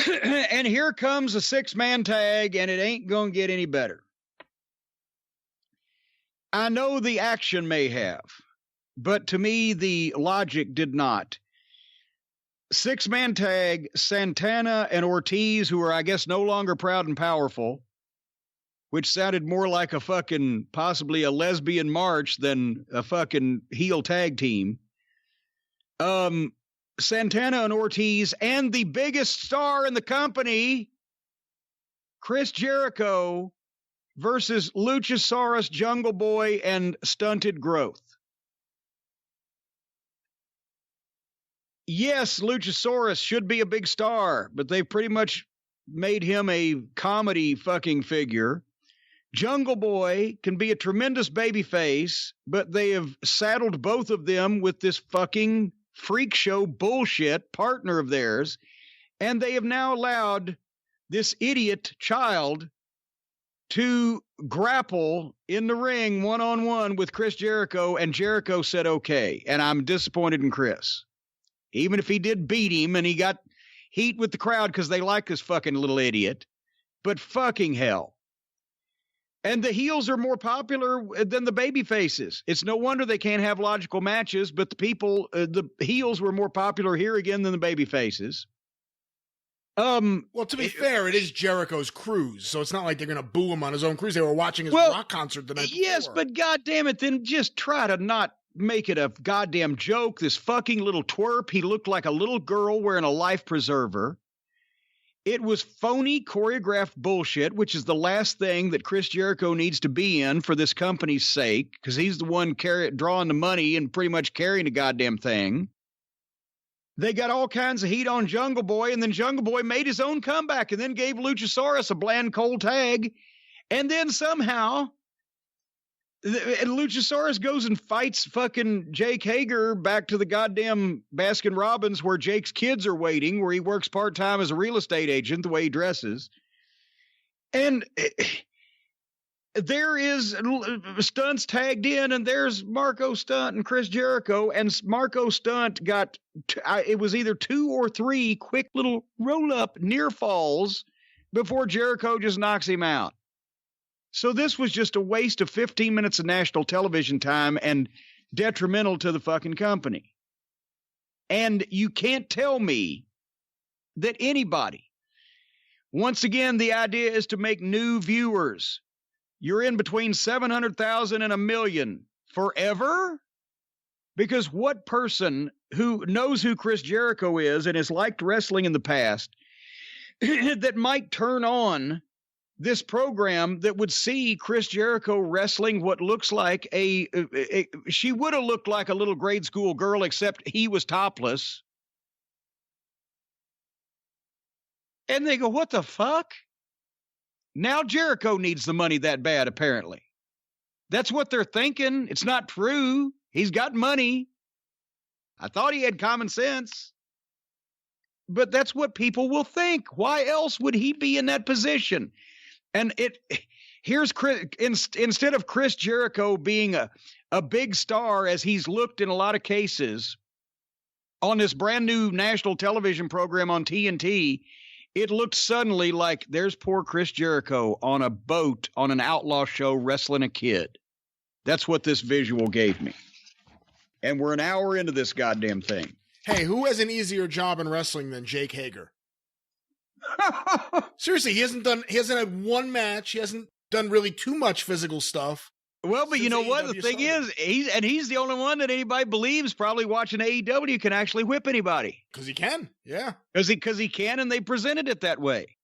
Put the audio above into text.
And here comes a 6-man tag, and it ain't going to get any better. I know the action may have, but to me, the logic did not. 6-man tag, Santana and Ortiz, who are, I guess, no longer proud and powerful, which sounded more like a fucking, possibly a lesbian march than a fucking heel tag team. Santana and Ortiz, and the biggest star in the company, Chris Jericho, versus Luchasaurus, Jungle Boy, and Stunted Growth. Yes, Luchasaurus should be a big star, but they've pretty much made him a comedy fucking figure. Jungle Boy can be a tremendous babyface, but they have saddled both of them with this fucking freak show bullshit partner of theirs, and they have now allowed this idiot child to grapple in the ring one-on-one with Chris Jericho, and Jericho said okay, and I'm disappointed in Chris. Even if he did beat him and he got heat with the crowd because they like this fucking little idiot, but fucking hell. And the heels are more popular than the baby faces. It's no wonder they can't have logical matches, but the heels were more popular here again than the baby faces. Well, to be fair, it is Jericho's cruise, so it's not like they're going to boo him on his own cruise. They were watching his rock concert the night before. Yes, but goddamn it, then just try to not make it a goddamn joke. This fucking little twerp, he looked like a little girl wearing a life preserver. It was phony choreographed bullshit, which is the last thing that Chris Jericho needs to be in for this company's sake, because he's the one drawing the money and pretty much carrying the goddamn thing. They got all kinds of heat on Jungle Boy, and then Jungle Boy made his own comeback and then gave Luchasaurus a bland, cold tag. And then somehow Luchasaurus goes and fights fucking Jake Hager back to the goddamn Baskin Robbins where Jake's kids are waiting, where he works part-time as a real estate agent, the way he dresses. And there is Stunts tagged in, and there's Marco Stunt and Chris Jericho, and Marco Stunt got, it was either 2 or 3 quick little roll-up near falls before Jericho just knocks him out. So this was just a waste of 15 minutes of national television time and detrimental to the fucking company. And you can't tell me that anybody, once again, the idea is to make new viewers. You're in between 700,000 and 1 million forever? Because what person who knows who Chris Jericho is and has liked wrestling in the past that might turn on this program that would see Chris Jericho wrestling what looks like she would have looked like a little grade school girl, except he was topless. And they go, what the fuck? Now Jericho needs the money that bad, apparently. That's what they're thinking. It's not true. He's got money. I thought he had common sense. But that's what people will think. Why else would he be in that position? And here's Chris, instead of Chris Jericho being a big star, as he's looked in a lot of cases on this brand new national television program on TNT, it looked suddenly like there's poor Chris Jericho on a boat on an outlaw show wrestling a kid. That's what this visual gave me. And we're an hour into this goddamn thing. Hey, who has an easier job in wrestling than Jake Hager? Seriously, he hasn't had one match. He hasn't done really too much physical stuff. Well, but you know what? The thing is, he's the only one that anybody believes probably watching AEW can actually whip anybody. Because he can, yeah. Because he can, and they presented it that way.